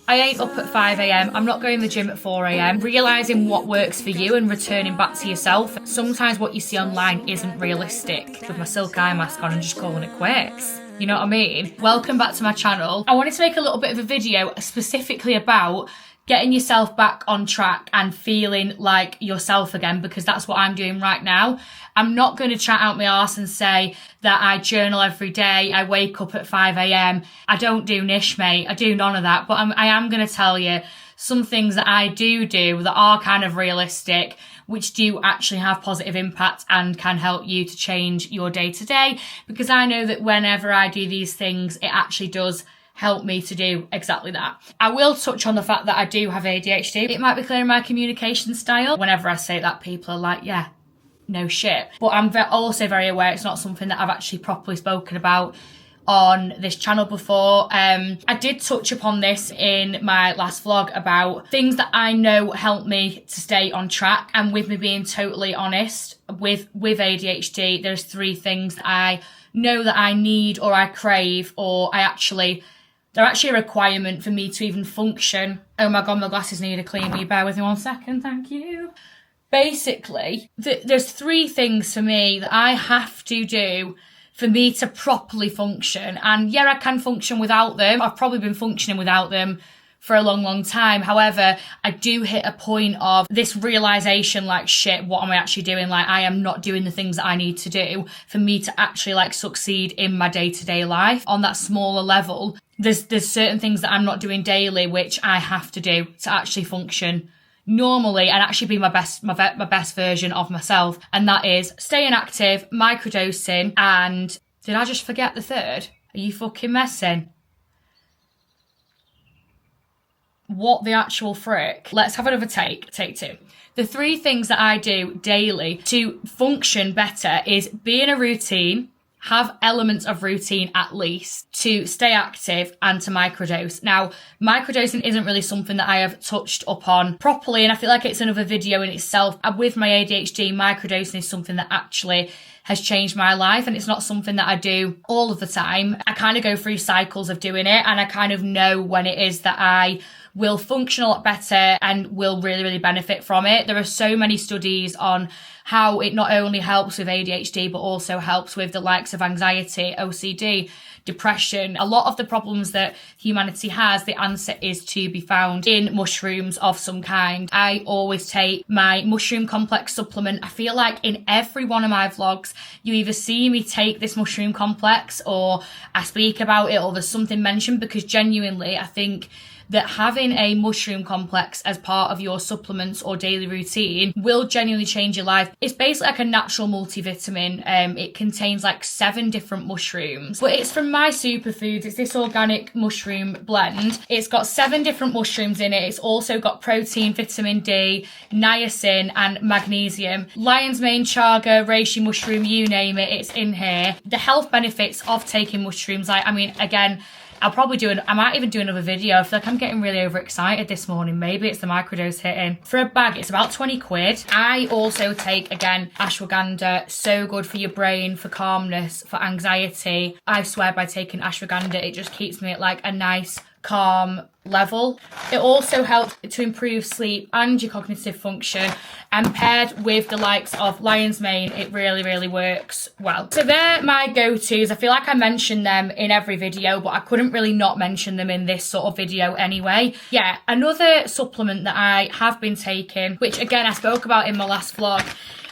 I ain't up at 5 a.m. I'm not going to the gym at 4 a.m. Realising what works for you and returning back to yourself. Sometimes what you see online isn't realistic. With my silk eye mask on and just calling it quits. You know what I mean? Welcome back to my channel. I wanted to make a little bit of a video specifically about getting yourself back on track and feeling like yourself again, because that's what I'm doing right now. I'm not going to chat out my arse and say that I journal every day, I wake up at 5 a.m. I don't do niche, mate. I do none of that. But I am going to tell you some things that I do that are kind of realistic, which do actually have positive impact and can help you to change your day to day. Because I know that whenever I do these things, it actually does help me to do exactly that. I will touch on the fact that I do have ADHD. It might be clear in my communication style. Whenever I say that, people are like, yeah, no shit. But I'm also very aware it's not something that I've actually properly spoken about on this channel before. I did touch upon this in my last vlog about things that I know help me to stay on track. And with me being totally honest, with ADHD, there's 3 things that I know that I need or I crave or they're actually a requirement for me to even function. Oh my God, my glasses need a clean. Will you bear with me 1 second? Thank you. Basically, there's 3 things for me that I have to do for me to properly function. And yeah, I can function without them. I've probably been functioning without them for a long time. However, I do hit a point of this realization, like, shit, what am I actually doing? Like, I am not doing the things that I need to do for me to actually like succeed in my day-to-day life on that smaller level. There's certain things that I'm not doing daily, which I have to do to actually function normally and actually be my best version of myself. And that is staying active, microdosing, and did I just forget the third? Are you fucking messing? What the actual frick? Let's have another take 2. The 3 things that I do daily to function better is be in a routine, have elements of routine at least, to stay active, and to microdose. Now, microdosing isn't really something that I have touched upon properly, and I feel like it's another video in itself. With my ADHD, microdosing is something that actually has changed my life, and it's not something that I do all of the time. I kind of go through cycles of doing it, and I kind of know when it is that I will function a lot better and will really benefit from it. There are so many studies on how it not only helps with ADHD, but also helps with the likes of anxiety, OCD, depression. A lot of the problems that humanity has, the answer is to be found in mushrooms of some kind. I always take my mushroom complex supplement. I feel like in every one of my vlogs, you either see me take this mushroom complex or I speak about it or there's something mentioned, because genuinely, I think that having a mushroom complex as part of your supplements or daily routine will genuinely change your life. It's basically like a natural multivitamin. It contains like 7 different mushrooms, but it's from My Superfoods. It's this organic mushroom blend. It's got 7 different mushrooms in it. It's also got protein, vitamin D, niacin, and magnesium. Lion's mane, chaga, reishi mushroom, you name it, it's in here. The health benefits of taking mushrooms, again, I might even do another video. I feel like I'm getting really overexcited this morning. Maybe it's the microdose hitting. For a bag, it's about 20 quid. I also take, again, ashwagandha. So good for your brain, for calmness, for anxiety. I swear by taking ashwagandha, it just keeps me at like a nice, calm level. It also helps to improve sleep and your cognitive function, and paired with the likes of lion's mane, it really works well. So they're my go-tos. I feel like I mention them in every video, but I couldn't really not mention them in this sort of video anyway. Yeah, another supplement that I have been taking, which again I spoke about in my last vlog,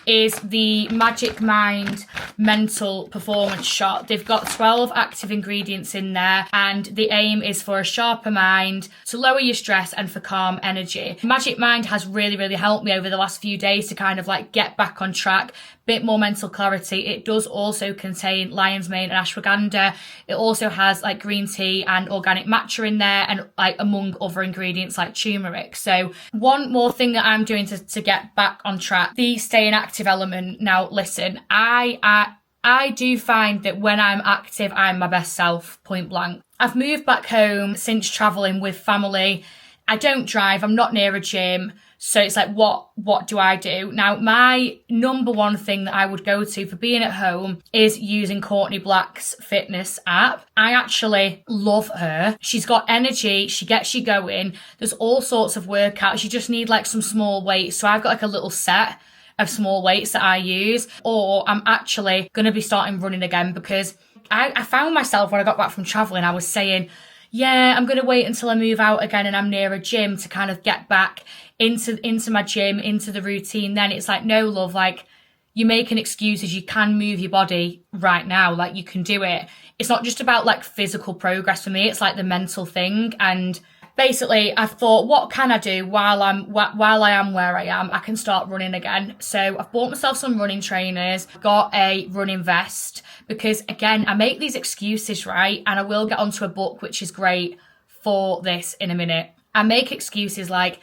is the Magic Mind Mental Performance Shot. They've got 12 active ingredients in there, and the aim is for a sharper mind, to lower your stress, and for calm energy. Magic Mind has really helped me over the last few days to kind of like get back on track, bit more mental clarity. It does also contain lion's mane and ashwagandha. It also has like green tea and organic matcha in there, and like among other ingredients like turmeric. So one more thing that I'm doing to get back on track, the staying active element. Now listen, I do find that when I'm active, I'm my best self, point blank. I've moved back home since travelling with family I don't drive, I'm not near a gym. So it's like, what do I do? Now, my number one thing that I would go to for being at home is using Courtney Black's fitness app. I actually love her. She's got energy. She gets you going. There's all sorts of workouts. You just need like some small weights. So I've got like a little set of small weights that I use, or I'm actually going to be starting running again because I found myself when I got back from traveling, I was saying, yeah, I'm going to wait until I move out again and I'm near a gym to kind of get back into my gym, into the routine. Then it's like, no, love, like you're making excuses. You can move your body right now. Like you can do it. It's not just about like physical progress for me. It's like the mental thing. And basically I thought, what can I do while I am where I am? I can start running again. So I've bought myself some running trainers, got a running vest, because again, I make these excuses, right? And I will get onto a book, which is great for this in a minute. I make excuses like,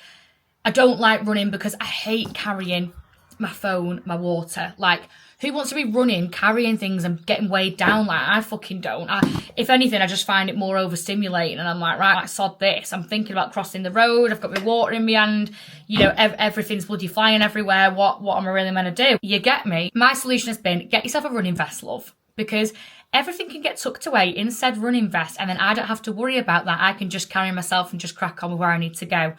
I don't like running because I hate carrying my phone, my water. Like, who wants to be running, carrying things and getting weighed down? Like, I fucking don't. If anything, I just find it more overstimulating. And I'm like, right, like, sod this. I'm thinking about crossing the road. I've got my water in my hand. You know, everything's bloody flying everywhere. What am I really meant to do? You get me? My solution has been, get yourself a running vest, love. Because everything can get tucked away in said running vest. And then I don't have to worry about that. I can just carry myself and just crack on with where I need to go.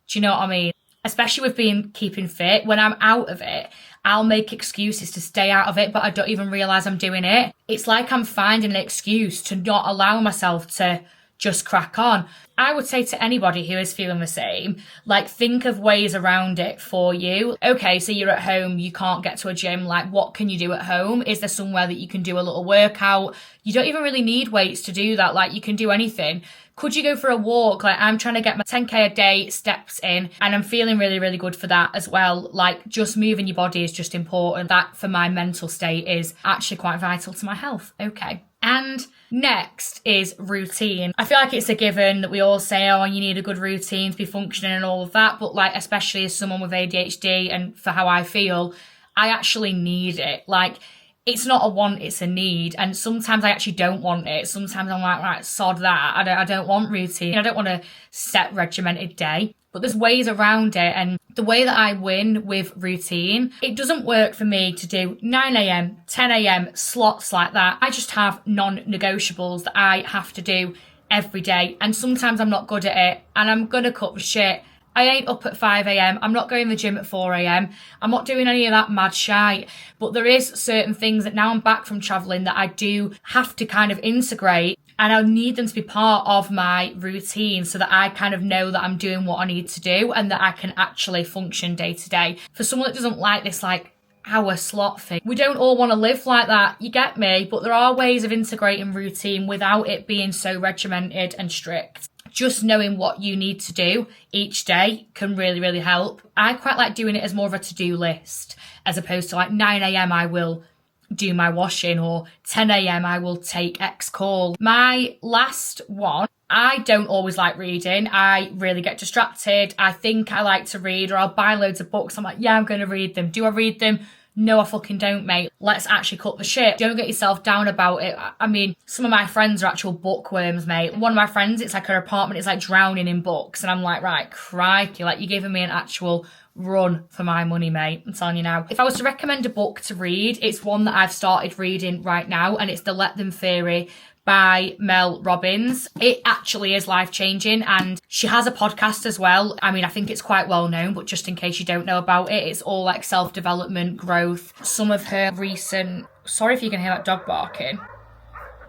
Do you know what I mean? Especially with keeping fit, when I'm out of it, I'll make excuses to stay out of it, but I don't even realise I'm doing it. It's like I'm finding an excuse to not allow myself to just crack on. I would say to anybody who is feeling the same, like think of ways around it for you. Okay, so you're at home, you can't get to a gym. Like what can you do at home? Is there somewhere that you can do a little workout? You don't even really need weights to do that. Like you can do anything. Could you go for a walk? Like I'm trying to get my 10k a day steps in and I'm feeling really, really good for that as well. Like just moving your body is just important. That for my mental state is actually quite vital to my health. Okay. And next is routine. I feel like it's a given that we all say, oh, you need a good routine to be functioning and all of that. But like, especially as someone with ADHD and for how I feel, I actually need it. Like, it's not a want, it's a need. And sometimes I actually don't want it. Sometimes I'm like, right, sod that. I don't want routine. I don't want a set regimented day. But there's ways around it. And the way that I win with routine, it doesn't work for me to do 9 a.m, 10 a.m, slots like that. I just have non-negotiables that I have to do every day. And sometimes I'm not good at it. And I'm going to cut the shit. I ain't up at 5 a.m. I'm not going to the gym at 4 a.m. I'm not doing any of that mad shite. But there is certain things that now I'm back from traveling that I do have to kind of integrate. And I need them to be part of my routine so that I kind of know that I'm doing what I need to do and that I can actually function day to day. For someone that doesn't like this, like, hour slot thing, we don't all want to live like that, you get me? But there are ways of integrating routine without it being so regimented and strict. Just knowing what you need to do each day can really, really help. I quite like doing it as more of a to-do list as opposed to like 9 a.m. I will do my washing or 10 a.m. I will take X call. My last one, I don't always like reading. I really get distracted. I think I like to read or I'll buy loads of books. I'm like, yeah, I'm going to read them. Do I read them? No, I fucking don't, mate. Let's actually cut the shit. Don't get yourself down about it. I mean, some of my friends are actual bookworms, mate. One of my friends, it's like her apartment is like drowning in books. And I'm like, right, crikey, like you're giving me an actual run for my money, mate. I'm telling you now. If I was to recommend a book to read, it's one that I've started reading right now, and it's The Let Them Theory by Mel Robbins. It actually is life-changing, and she has a podcast as well. I mean, I think it's quite well known, but just in case you don't know about it, it's all like self-development, growth. Some of her recent... Sorry if you can hear that dog barking.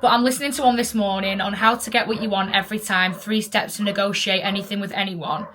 But I'm listening to one this morning on how to get what you want every time, 3 steps to negotiate anything with anyone.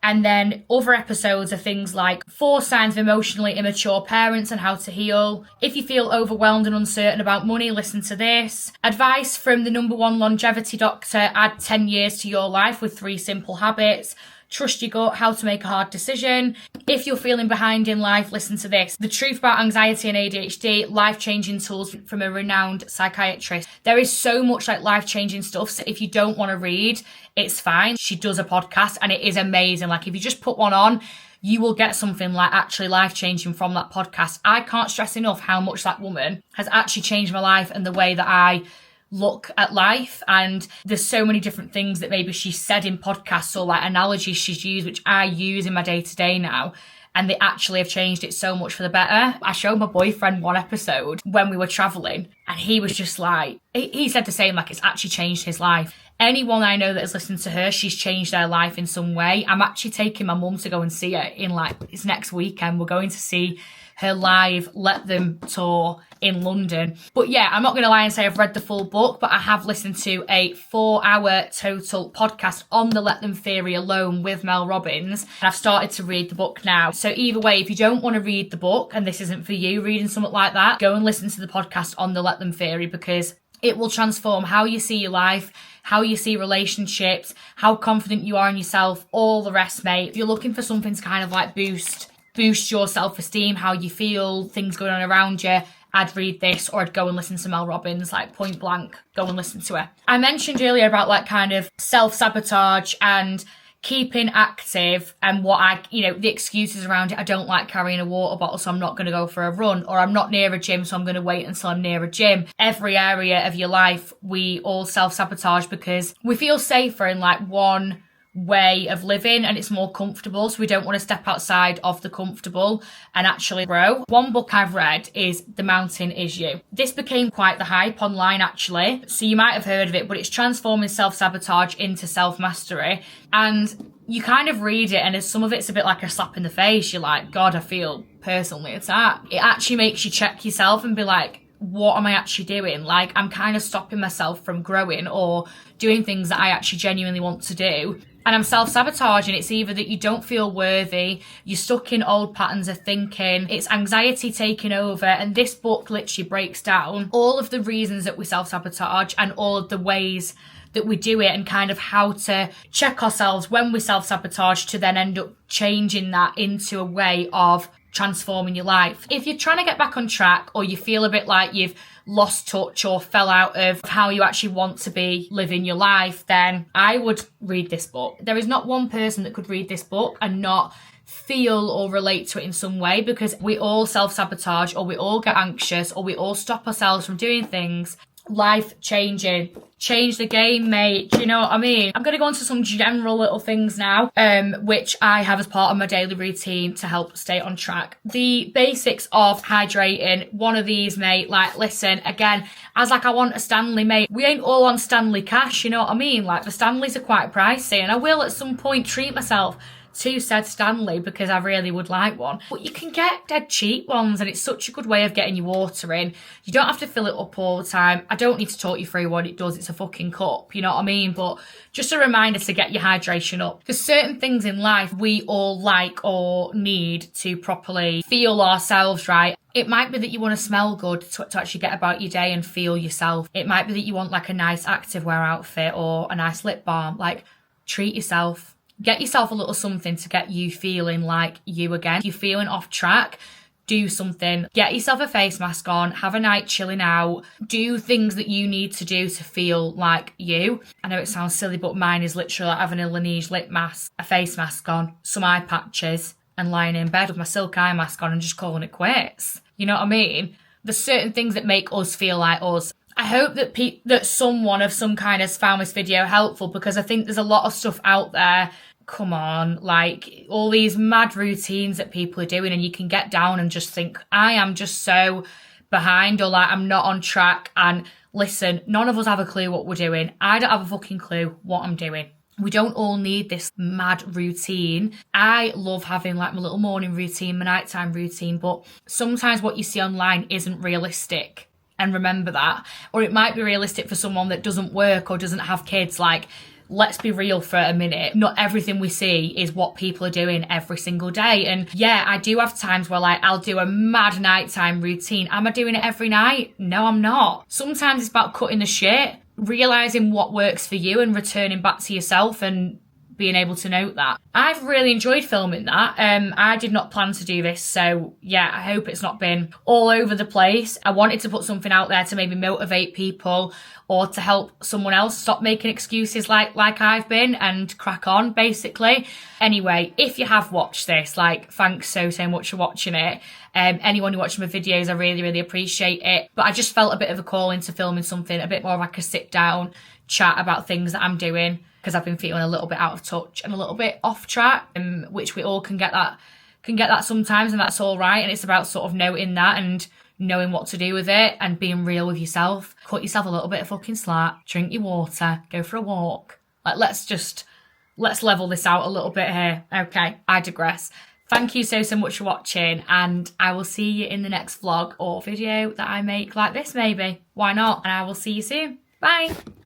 And then other episodes are things like 4 signs of emotionally immature parents and how to heal. If you feel overwhelmed and uncertain about money, listen to this. Advice from the #1 longevity doctor, add 10 years to your life with 3 simple habits. Trust your gut, how to make a hard decision. If you're feeling behind in life, listen to this. The truth about anxiety and ADHD, life-changing tools from a renowned psychiatrist. There is so much like life-changing stuff. So if you don't want to read, it's fine. She does a podcast and it is amazing. Like if you just put one on, you will get something like actually life-changing from that podcast. I can't stress enough how much that woman has actually changed my life and the way that I look at life. And there's so many different things that maybe she said in podcasts or like analogies she's used, which I use in my day-to-day now. And they actually have changed it so much for the better. I showed my boyfriend one episode when we were traveling, and he was just like, he said the same, like it's actually changed his life. Anyone I know that has listened to her, she's changed their life in some way. I'm actually taking my mum to go and see her in like, it's next weekend. We're going to see her live Let Them tour in London. But yeah, I'm not going to lie and say I've read the full book, but I have listened to a 4-hour total podcast on the Let Them theory alone with Mel Robbins. And I've started to read the book now. So either way, if you don't want to read the book and this isn't for you reading something like that, go and listen to the podcast on the Let Them theory, because it will transform how you see your life, how you see relationships, how confident you are in yourself, all the rest, mate. If you're looking for something to kind of like boost your self-esteem, how you feel, things going on around you, I'd read this, or I'd go and listen to Mel Robbins, like point blank, go and listen to her. I mentioned earlier about like kind of self-sabotage and keeping active and what the excuses around it. I don't like carrying a water bottle, so I'm not going to go for a run, or I'm not near a gym, so I'm going to wait until I'm near a gym. Every area of your life, we all self-sabotage because we feel safer in like one way of living and it's more comfortable, so we don't want to step outside of the comfortable and actually grow. One book I've read is The Mountain Is You. This became quite the hype online actually, so you might have heard of it, but it's transforming self-sabotage into self-mastery. And you kind of read it and some of it's a bit like a slap in the face. You're like, God, I feel personally attacked. It actually makes you check yourself and be like, what am I actually doing? Like, I'm kind of stopping myself from growing or doing things that I actually genuinely want to do. And I'm self-sabotaging. It's either that you don't feel worthy, you're stuck in old patterns of thinking, it's anxiety taking over. And this book literally breaks down all of the reasons that we self-sabotage and all of the ways that we do it, and kind of how to check ourselves when we self-sabotage to then end up changing that into a way of transforming your life. If you're trying to get back on track, or you feel a bit like you've lost touch or fell out of how you actually want to be living your life, then I would read this book. There is not one person that could read this book and not feel or relate to it in some way, because we all self-sabotage, or we all get anxious, or we all stop ourselves from doing things. Life changing. Change the game, mate. Do you know what I mean? I'm going to go on to some general little things now, which I have as part of my daily routine to help stay on track. The basics of hydrating. One of these, mate, like, listen, again, as like I want a Stanley, mate, we ain't all on Stanley cash, you know what I mean? Like, the Stanleys are quite pricey, and I will at some point treat myself to said Stanley because I really would like one. But you can get dead cheap ones, and it's such a good way of getting your water in. You don't have to fill it up all the time. I don't need to talk you through what it does. It's a fucking cup, you know what I mean? But just a reminder to get your hydration up. Because certain things in life we all like or need to properly feel ourselves right. It might be that you want to smell good to actually get about your day and feel yourself. It might be that you want like a nice activewear outfit or a nice lip balm. Like, treat yourself. Get yourself a little something to get you feeling like you again. If you're feeling off track, do something. Get yourself a face mask on, have a night chilling out, do things that you need to do to feel like you. I know it sounds silly, but mine is literally like having a Laneige lip mask, a face mask on, some eye patches, and lying in bed with my silk eye mask on and just calling it quits. You know what I mean? There's certain things that make us feel like us. I hope that that someone of some kind has found this video helpful, because I think there's a lot of stuff out there. Come on, like all these mad routines that people are doing, and you can get down and just think, I am just so behind, or like I'm not on track. And listen, none of us have a clue what we're doing. I don't have a fucking clue what I'm doing. We don't all need this mad routine. I love having like my little morning routine, my nighttime routine, but sometimes what you see online isn't realistic. And remember that. Or it might be realistic for someone that doesn't work or doesn't have kids. Like, let's be real for a minute. Not everything we see is what people are doing every single day. And yeah, I do have times where like I'll do a mad nighttime routine. Am I doing it every night? No, I'm not. Sometimes it's about cutting the shit, realising what works for you and returning back to yourself and being able to note that. I've really enjoyed filming that. I did not plan to do this, so yeah, I hope it's not been all over the place. I wanted to put something out there to maybe motivate people or to help someone else stop making excuses like I've been and crack on, basically. Anyway, if you have watched this, like, thanks so much for watching it. Anyone who watches my videos, I really, really appreciate it. But I just felt a bit of a call into filming something a bit more like a sit down chat about things that I'm doing, because I've been feeling a little bit out of touch and a little bit off track, which we all can get that sometimes, and that's all right. And it's about sort of noting that and knowing what to do with it and being real with yourself. Cut yourself a little bit of fucking slack, drink your water, go for a walk. Like, let's level this out a little bit here. Okay, I digress. Thank you so much for watching, and I will see you in the next vlog or video that I make like this maybe. Why not? And I will see you soon. Bye.